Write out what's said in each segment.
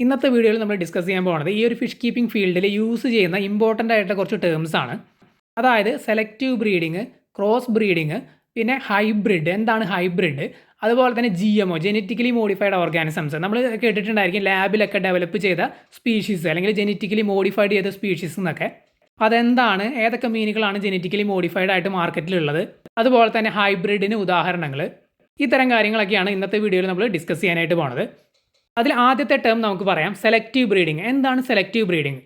ഇന്നത്തെ വീഡിയോയിൽ നമ്മൾ ഡിസ്കസ് ചെയ്യാൻ പോകുന്നത് ഈ ഒരു ഫിഷ് കീപ്പിംഗ് ഫീൽഡിൽ യൂസ് ചെയ്യുന്ന ഇമ്പോർട്ടൻ്റ് ആയിട്ടുള്ള കുറച്ച് ടേംസ് ആണ്. അതായത് സെലക്റ്റീവ് ബ്രീഡിങ്, ക്രോസ് ബ്രീഡിങ്, പിന്നെ ഹൈബ്രിഡ്. എന്താണ് ഹൈബ്രിഡ്? അതുപോലെ തന്നെ GMO, ജെനറ്റിക്കലി മോഡിഫൈഡ് ഓർഗാനിസംസ്. നമ്മൾ കേട്ടിട്ടുണ്ടായിരിക്കും ലാബിലൊക്കെ ഡെവലപ്പ് ചെയ്ത സ്പീഷീസ് അല്ലെങ്കിൽ ജെനറ്റിക്കലി മോഡിഫൈഡ് ചെയ്ത സ്പീഷീസ് എന്നൊക്കെ. അതെന്താണ്, ഏതൊക്കെ മീനുകളാണ് ജെനറ്റിക്കലി മോഡിഫൈഡ് ആയിട്ട് മാർക്കറ്റിലുള്ളത്, അതുപോലെ തന്നെ ഹൈബ്രിഡിന് ഉദാഹരണങ്ങൾ, ഇത്തരം കാര്യങ്ങളൊക്കെയാണ് ഇന്നത്തെ വീഡിയോയിൽ നമ്മൾ ഡിസ്കസ് ചെയ്യാനായിട്ട് പോകുന്നത്. അതിൽ ആദ്യത്തെ ടേം നമുക്ക് പറയാം സെലക്റ്റീവ് ബ്രീഡിങ്. എന്താണ് സെലക്റ്റീവ് ബ്രീഡിങ്?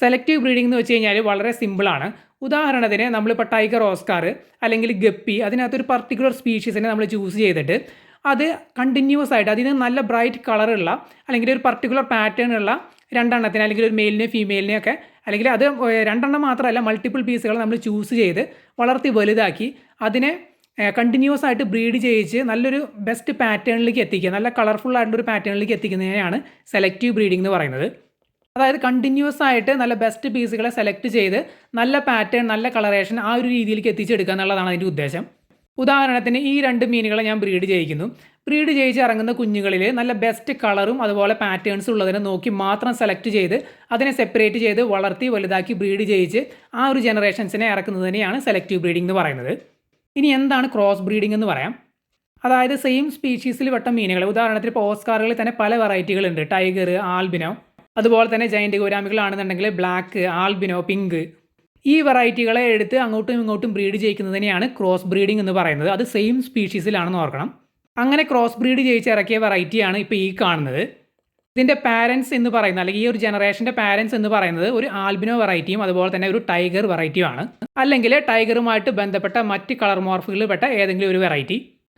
സെലക്റ്റീവ് ബ്രീഡിംഗ് എന്ന് വെച്ച് കഴിഞ്ഞാൽ വളരെ സിമ്പിളാണ്. ഉദാഹരണത്തിന് നമ്മളിപ്പോൾ ടൈഗർ ഓസ്കാർ അല്ലെങ്കിൽ ഗപ്പി, അതിനകത്തൊരു പർട്ടിക്കുലർ സ്പീഷീസിനെ നമ്മൾ ചൂസ് ചെയ്തിട്ട് അത് കണ്ടിന്യൂസ് ആയിട്ട് അതിന് നല്ല ബ്രൈറ്റ് കളറുള്ള അല്ലെങ്കിൽ ഒരു പർട്ടിക്കുലർ പാറ്റേൺ ഉള്ള രണ്ടെണ്ണത്തിന് അല്ലെങ്കിൽ ഒരു മെയിലിനെ ഫീമെയിലിനെ ഒക്കെ, അല്ലെങ്കിൽ അത് രണ്ടെണ്ണം മാത്രമല്ല മൾട്ടിപ്പിൾ പീസുകൾ നമ്മൾ ചൂസ് ചെയ്ത് വളർത്തി വലുതാക്കി അതിനെ കണ്ടിന്യൂസ് ആയിട്ട് ബ്രീഡ് ചെയ്യിച്ച് നല്ലൊരു ബെസ്റ്റ് പാറ്റേണിലേക്ക് എത്തിക്കുക, നല്ല കളർഫുൾ ആയിട്ടുള്ളൊരു പാറ്റേണിലേക്ക് എത്തിക്കുന്നതിനെയാണ് സെലക്റ്റീവ് ബ്രീഡിംഗ് എന്ന് പറയുന്നത്. അതായത് കണ്ടിന്യൂസ് ആയിട്ട് നല്ല ബെസ്റ്റ് പീസുകളെ സെലക്ട് ചെയ്ത് നല്ല പാറ്റേൺ, നല്ല കളറേഷൻ ആ ഒരു രീതിയിലേക്ക് എത്തിച്ചെടുക്കുക എന്നുള്ളതാണ് അതിൻ്റെ ഉദ്ദേശം. ഉദാഹരണത്തിന് ഈ രണ്ട് മീനുകളെ ഞാൻ ബ്രീഡ് ചെയ്യിക്കുന്നു. ബ്രീഡ് ചെയ്യിച്ച് ഇറങ്ങുന്ന കുഞ്ഞുങ്ങളിൽ നല്ല ബെസ്റ്റ് കളറും അതുപോലെ പാറ്റേൺസും ഉള്ളതിനെ നോക്കി മാത്രം സെലക്ട് ചെയ്ത് അതിനെ സെപ്പറേറ്റ് ചെയ്ത് വളർത്തി വലുതാക്കി ബ്രീഡ് ചെയ്യിച്ച് ആ ഒരു ജനറേഷൻസിനെ ഇറക്കുന്നതിനെയാണ് സെലക്റ്റീവ് ബ്രീഡിംഗ് എന്ന് പറയുന്നത്. ഇനി എന്താണ് ക്രോസ് ബ്രീഡിംഗ് എന്ന് പറയാം. അതായത് സെയിം സ്പീഷീസിൽ പെട്ട മീനുകൾ, ഉദാഹരണത്തിന് ഇപ്പോൾ ഓസ്കാറുകളിൽ തന്നെ പല വെറൈറ്റികളുണ്ട്. ടൈഗർ, ആൽബിനോ, അതുപോലെ തന്നെ ജയൻറ്റ് ഗൗരാമികളാണെന്നുണ്ടെങ്കിൽ ബ്ലാക്ക്, ആൽബിനോ, പിങ്ക്. ഈ വെറൈറ്റികളെ എടുത്ത് അങ്ങോട്ടും ഇങ്ങോട്ടും ബ്രീഡ് ചെയ്യിക്കുന്നതിനെയാണ് ക്രോസ് ബ്രീഡിംഗ് എന്ന് പറയുന്നത്. അത് സെയിം സ്പീഷീസിലാണെന്ന് ഓർക്കണം. അങ്ങനെ ക്രോസ് ബ്രീഡ് ചെയ്യിച്ച് ഇറക്കിയ വെറൈറ്റിയാണ് ഇപ്പോൾ ഈ കാണുന്നത്. ഇതിൻ്റെ പാരൻസ് എന്ന് പറയുന്നത്, അല്ലെങ്കിൽ ഈ ഒരു ജനറേഷൻ്റെ പാരൻസ് എന്ന് പറയുന്നത് ഒരു ആൽബിനോ വെറൈറ്റിയും അതുപോലെ തന്നെ ഒരു ടൈഗർ വെറൈറ്റിയുമാണ്, അല്ലെങ്കിൽ ടൈഗറുമായിട്ട് ബന്ധപ്പെട്ട മറ്റ് കളർ മോർഫുകളിൽ പെട്ട ഏതെങ്കിലും ഒരു വെറൈറ്റി.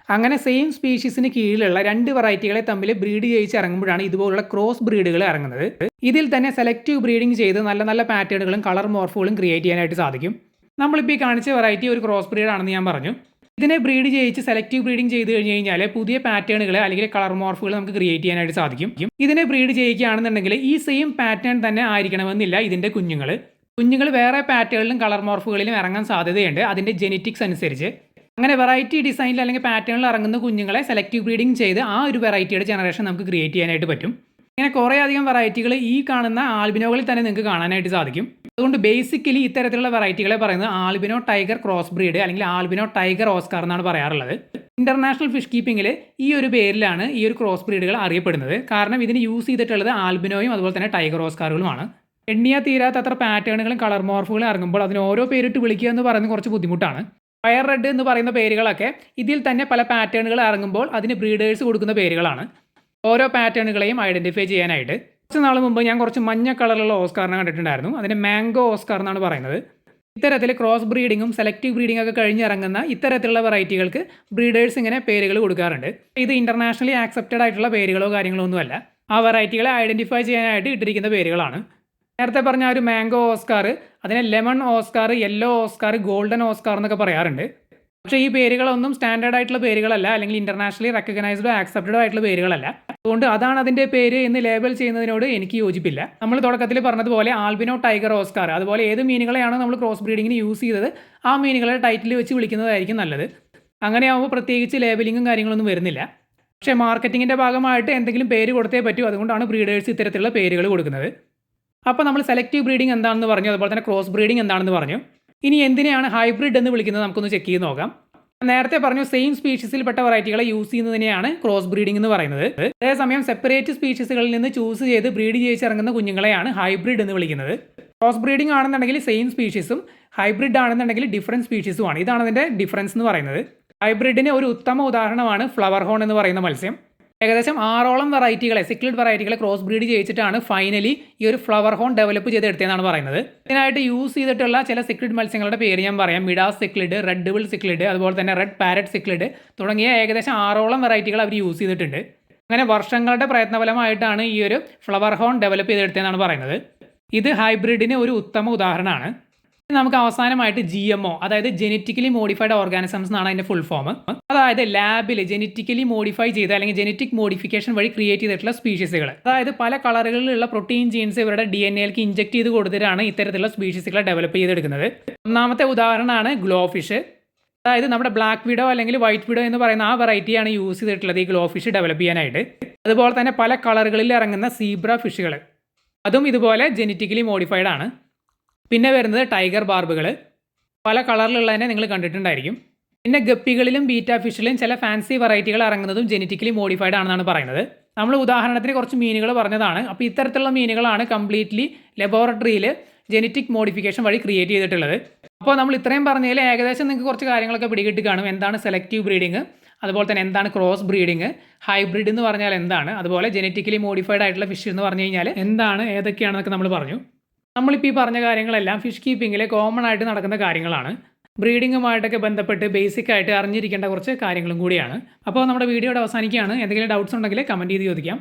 അങ്ങനെ സെയിം സ്പീഷീസിന് കീഴിലുള്ള രണ്ട് വെറൈറ്റികളെ തമ്മിൽ ബ്രീഡ് ചെയ്യിച്ച് ഇറങ്ങുമ്പോഴാണ് ഇതുപോലുള്ള ക്രോസ് ബ്രീഡുകൾ ഇറങ്ങുന്നത്. ഇതിൽ തന്നെ സെലക്റ്റീവ് ബ്രീഡിംഗ് ചെയ്ത് നല്ല നല്ല പാറ്റേണുകളും കളർ മോർഫുകളും ക്രിയേറ്റ് ചെയ്യാനായിട്ട് സാധിക്കും. നമ്മളിപ്പോൾ ഈ കാണിച്ച വെറൈറ്റി ഒരു ക്രോസ് ബ്രീഡാണെന്ന് ഞാൻ പറഞ്ഞു. ഇതിനെ ബ്രീഡ് ചെയ്യിച്ച് സെലക്റ്റീവ് ബ്രീഡിംഗ് ചെയ്ത് കഴിഞ്ഞ് കഴിഞ്ഞാൽ പുതിയ പാറ്റേണുകൾ അല്ലെങ്കിൽ കളർ മോർഫുകൾ നമുക്ക് ക്രിയേറ്റ് ചെയ്യാനായിട്ട് സാധിക്കും. ഇതിനെ ബ്രീഡ് ചെയ്യിക്കുകയാണെന്നുണ്ടെങ്കിൽ ഈ സെയിം പാറ്റേൺ തന്നെ ആയിരിക്കണമെന്നില്ല ഇതിൻ്റെ കുഞ്ഞുങ്ങൾ വേറെ പാറ്റേണിലും കളർ മോർഫുകളിലും ഇറങ്ങാൻ സാധ്യതയുണ്ട് അതിൻ്റെ ജെനറ്റിക്സ് അനുസരിച്ച്. അങ്ങനെ വെറൈറ്റി ഡിസൈനിൽ അല്ലെങ്കിൽ പാറ്റേണിൽ ഇറങ്ങുന്ന കുഞ്ഞുങ്ങളെ സെലക്റ്റീവ് ബ്രീഡിംഗ് ചെയ്ത് ആ ഒരു വെറൈറ്റിയുടെ ജനറേഷൻ നമുക്ക് ക്രിയേറ്റ് ചെയ്യാനായിട്ട് പറ്റും. ഇങ്ങനെ കുറേ അധികം വെറൈറ്റികൾ ഈ കാണുന്ന ആൽബിനോകളിൽ തന്നെ നിങ്ങൾക്ക് കാണാനായിട്ട് സാധിക്കും. അതുകൊണ്ട് ബേസിക്കലി ഇത്തരത്തിലുള്ള വെറൈറ്റികളെ പറയുന്നത് ആൽബിനോ ടൈഗർ ക്രോസ് ബ്രീഡ് അല്ലെങ്കിൽ ആൽബിനോ ടൈഗർ ഓസ്കാർ എന്നാണ് പറയാറുള്ളത്. ഇന്റർനാഷണൽ ഫിഷ് കീപ്പിംഗിൽ ഈ ഒരു പേരിലാണ് ഈ ഒരു ക്രോസ് ബ്രീഡുകൾ അറിയപ്പെടുന്നത്. കാരണം ഇതിന് യൂസ് ചെയ്തിട്ടുള്ളത് ആൽബിനോയും അതുപോലെ തന്നെ ടൈഗർ ഓസ്കാറുകളുമാണ്. എണ്ണിയാ തീരാത്തത്ര പാറ്റേണുകളും കളർ മോർഫുകളും ഇറങ്ങുമ്പോൾ അതിന് ഓരോ പേരിട്ട് വിളിക്കുക എന്ന് പറയുന്നത് കുറച്ച് ബുദ്ധിമുട്ടാണ്. ഫയർ റെഡ് എന്ന് പറയുന്ന പേരുകളൊക്കെ ഇതിൽ തന്നെ പല പാറ്റേണുകൾ ഇറങ്ങുമ്പോൾ അതിന് ബ്രീഡേഴ്സ് കൊടുക്കുന്ന പേരുകളാണ്. ഓരോ പാറ്റേണുകളെയും ഐഡൻറ്റിഫൈ ചെയ്യാനായിട്ട് കുറച്ച് നാൾ മുമ്പ് ഞാൻ കുറച്ച് മഞ്ഞ കളറിലുള്ള ഓസ്കാറിനെ കണ്ടിട്ടുണ്ടായിരുന്നു. അതിന് മാംഗോ ഓസ്കാർ എന്നാണ് പറയുന്നത്. ഇത്തരത്തിൽ ക്രോസ് ബ്രീഡിങ്ങും സെലക്റ്റീവ് ബ്രീഡിംഗ് ഒക്കെ കഴിഞ്ഞിറങ്ങുന്ന ഇത്തരത്തിലുള്ള വെറൈറ്റികൾക്ക് ബ്രീഡേഴ്സ് ഇങ്ങനെ പേരുകൾ കൊടുക്കാറുണ്ട്. ഇത് ഇന്റർനാഷണലി ആക്സെപ്റ്റഡ് ആയിട്ടുള്ള പേരുകളോ കാര്യങ്ങളോ ഒന്നുമല്ല. ആ വെറൈറ്റികളെ ഐഡൻറ്റിഫൈ ചെയ്യാനായിട്ട് ഇട്ടിരിക്കുന്ന പേരുകളാണ്. നേരത്തെ പറഞ്ഞ ഒരു മാംഗോ ഓസ്കാർ, അതിനെ lemon Oscar, yellow Oscar, golden Oscar എന്നൊക്കെ പറയാറുണ്ട്. പക്ഷേ ഈ പേരുകളൊന്നും സ്റ്റാൻഡേർഡ് ആയിട്ടുള്ള പേരുകളല്ല, അല്ലെങ്കിൽ ഇന്റർനാഷണലി റെക്കഗ്നൈസ്ഡ് ആക്സെപ്റ്റഡ് ആയിട്ടുള്ള പേരുകളല്ല. അതുകൊണ്ട് അതാണ് അതിൻ്റെ പേര് എന്ന് ലേബൽ ചെയ്യുന്നതിനോട് എനിക്ക് യോജിപ്പില്ല. നമ്മൾ തുടക്കത്തിൽ പറഞ്ഞതുപോലെ ആൽബിനോ ടൈഗർ ഓസ്കാർ, അതുപോലെ ഏത് മീനുകളെയാണോ നമ്മൾ ക്രോസ് ബ്രീഡിങ്ങിന് യൂസ് ചെയ്തത് ആ മീനുകളെ ടൈറ്റിൽ വെച്ച് വിളിക്കുന്നതായിരിക്കും നല്ലത്. അങ്ങനെയാകുമ്പോൾ പ്രത്യേകിച്ച് ലേബലിങ്ങും കാര്യങ്ങളൊന്നും വരുന്നില്ല. പക്ഷേ മാർക്കറ്റിങ്ങിൻ്റെ ഭാഗമായിട്ട് എന്തെങ്കിലും പേര് കൊടുത്തേ പറ്റൂ. അതുകൊണ്ടാണ് ബ്രീഡേഴ്സ് ഇത്തരത്തിലുള്ള പേരുകൾ കൊടുക്കുന്നത്. അപ്പോൾ നമ്മൾ സെലക്റ്റീവ് ബ്രീഡിംഗ് എന്താണെന്ന് പറഞ്ഞു, അതുപോലെ തന്നെ ക്രോസ് ബ്രീഡിംഗ് എന്താണെന്ന് പറഞ്ഞു. ഇനി എന്തിനെയാണ് ഹൈബ്രിഡ് എന്ന് വിളിക്കുന്നത് നമുക്കൊന്ന് ചെക്ക് ചെയ്ത് നോക്കാം. നേരത്തെ പറഞ്ഞു സെയിം സ്പീഷീസിൽപ്പെട്ട വെറൈറ്റികളെ യൂസ് ചെയ്യുന്നതിനെയാണ് ക്രോസ് ബ്രീഡിംഗ് എന്ന് പറയുന്നത്. അതേസമയം സെപ്പറേറ്റ് സ്പീഷീസുകളിൽ നിന്ന് ചൂസ് ചെയ്ത് ബ്രീഡ് ചെയ്യിച്ചിറങ്ങുന്ന കുഞ്ഞുങ്ങളെയാണ് ഹൈബ്രിഡ് എന്ന് വിളിക്കുന്നത്. ക്രോസ് ബ്രീഡിംഗ് ആണെന്നുണ്ടെങ്കിൽ സെയിം സ്പീഷീസും, ഹൈബ്രിഡ് ആണെന്നുണ്ടെങ്കിൽ ഡിഫറൻറ്റ് സ്പീഷീസുമാണ്. ഇതാണ് അതിൻ്റെ ഡിഫറൻസ് എന്ന് പറയുന്നത്. ഹൈബ്രിഡിന് ഒരു ഉത്തമ ഉദാഹരണമാണ് ഫ്ലവർ ഹോൺ എന്ന് പറയുന്ന മത്സ്യം. ഏകദേശം 6ഓളം വെറൈറ്റികളെ, സിക്ലിഡ് വെറൈറ്റികളെ ക്രോസ് ബ്രീഡ് ചെയ്യിച്ചിട്ടാണ് ഫൈനലി ഈ ഒരു ഫ്ലവർ ഹോൺ ഡെവലപ്പ് ചെയ്തെടുത്തതെന്നാണ് പറയുന്നത്. ഇതിനായിട്ട് യൂസ് ചെയ്തിട്ടുള്ള ചില സിക്ലിഡ് മത്സ്യങ്ങളുടെ പേര് ഞാൻ പറയാം. Midas cichlid, red double cichlid, അതുപോലെ തന്നെ റെഡ് പാരറ്റ് സിക്ലിഡ് തുടങ്ങിയ ഏകദേശം 6ഓളം വെറൈറ്റികൾ അവർ യൂസ് ചെയ്തിട്ടുണ്ട്. അങ്ങനെ വർഷങ്ങളുടെ പ്രയത്നഫലമായിട്ടാണ് ഈ ഒരു ഫ്ലവർ ഹോൺ ഡെവലപ്പ് ചെയ്തെടുത്തതെന്നാണ് പറയുന്നത്. ഇത് ഹൈബ്രിഡിന് ഒരു ഉത്തമ ഉദാഹരണമാണ്. നമുക്ക് അവസാനമായിട്ട് GMO, അതായത് ജെനറ്റിക്കലി മോഡിഫൈഡ് ഓർഗാനിസംസ് എന്നാണ് അതിൻ്റെ ഫുൾ ഫോം. അതായത് ലാബിൽ ജെനറ്റിക്കലി മോഡിഫൈ ചെയ്ത അല്ലെങ്കിൽ ജെനറ്റിക് മോഡിഫിക്കേഷൻ വഴി ക്രിയേറ്റ് ചെയ്തിട്ടുള്ള സ്പീഷീസുകൾ. അതായത് പല കളറുകളിലുള്ള പ്രോട്ടീൻ ജീൻസ് ഇവരുടെ DNA-യിലേക്ക് ഇഞ്ചെക്ട് ചെയ്ത് കൊടുത്തിട്ടാണ് ഇത്തരത്തിലുള്ള സ്പീഷീസുകളെ ഡെവലപ്പ് ചെയ്തെടുക്കുന്നത്. ഒന്നാമത്തെ ഉദാഹരണമാണ് ഗ്ലോ ഫിഷ്. അതായത് നമ്മുടെ ബ്ലാക്ക് വിഡോ അല്ലെങ്കിൽ വൈറ്റ് വിഡോ എന്ന് പറയുന്ന ആ വെറൈറ്റിയാണ് യൂസ് ചെയ്തിട്ടുള്ളത് ഈ ഗ്ലോ ഫിഷ് ഡെവലപ്പ് ചെയ്യാനായിട്ട്. അതുപോലെ തന്നെ പല കളറുകളിൽ ഇറങ്ങുന്ന സീബ്ര ഫിഷുകൾ, അതും ഇതുപോലെ ജെനറ്റിക്കലി മോഡിഫൈഡ് ആണ്. പിന്നെ വരുന്നത് ടൈഗർ ബാർബുകൾ, പല കളറിലുള്ളതിനെ നിങ്ങൾ കണ്ടിട്ടുണ്ടായിരിക്കും. പിന്നെ ഗപ്പികളിലും ബീറ്റ ഫിഷിലും ചില ഫാൻസി വെറൈറ്റികൾ ഇറങ്ങുന്നതും ജെനറ്റിക്കലി മോഡിഫൈഡ് ആണെന്നാണ് പറയുന്നത്. നമ്മൾ ഉദാഹരണത്തിന് കുറച്ച് മീനുകൾ പറഞ്ഞതാണ്. അപ്പോൾ ഇത്തരത്തിലുള്ള മീനുകളാണ് കംപ്ലീറ്റ്ലി ലബോറട്ടറിയിൽ ജെനറ്റിക് മോഡിഫിക്കേഷൻ വഴി ക്രിയേറ്റ് ചെയ്തിട്ടുള്ളത്. അപ്പോൾ നമ്മൾ ഇത്രയും പറഞ്ഞതിൽ ഏകദേശം നിങ്ങൾക്ക് കുറച്ച് കാര്യങ്ങളൊക്കെ പിടികിട്ടി കാണും. എന്താണ് സെലക്റ്റീവ് ബ്രീഡിങ്, അതുപോലെ തന്നെ എന്താണ് ക്രോസ് ബ്രീഡിങ്, ഹൈബ്രിഡ് എന്ന് പറഞ്ഞാൽ എന്താണ്, അതുപോലെ ജെനറ്റിക്കലി മോഡിഫൈഡ് ആയിട്ടുള്ള ഫിഷ് എന്ന് പറഞ്ഞു കഴിഞ്ഞാൽ എന്താണ്, ഏതൊക്കെയാണെന്നൊക്കെ നമ്മൾ പറഞ്ഞു. നമ്മളിപ്പോൾ ഈ പറഞ്ഞ കാര്യങ്ങളെല്ലാം ഫിഷ് കീപ്പിങ്ങിൽ കോമൺ ആയിട്ട് നടക്കുന്ന കാര്യങ്ങളാണ്. ബ്രീഡിങ്ങുമായിട്ടൊക്കെ ബന്ധപ്പെട്ട് ബേസിക് ആയിട്ട് അറിഞ്ഞിരിക്കേണ്ട കുറച്ച് കാര്യങ്ങളും കൂടിയാണ്. അപ്പോൾ നമ്മുടെ വീഡിയോയുടെ അവസാനിക്കുകയാണ്. എന്തെങ്കിലും ഡൗട്ട്സ് ഉണ്ടെങ്കിൽ കമൻറ്റ് ചെയ്ത് ചോദിക്കാം.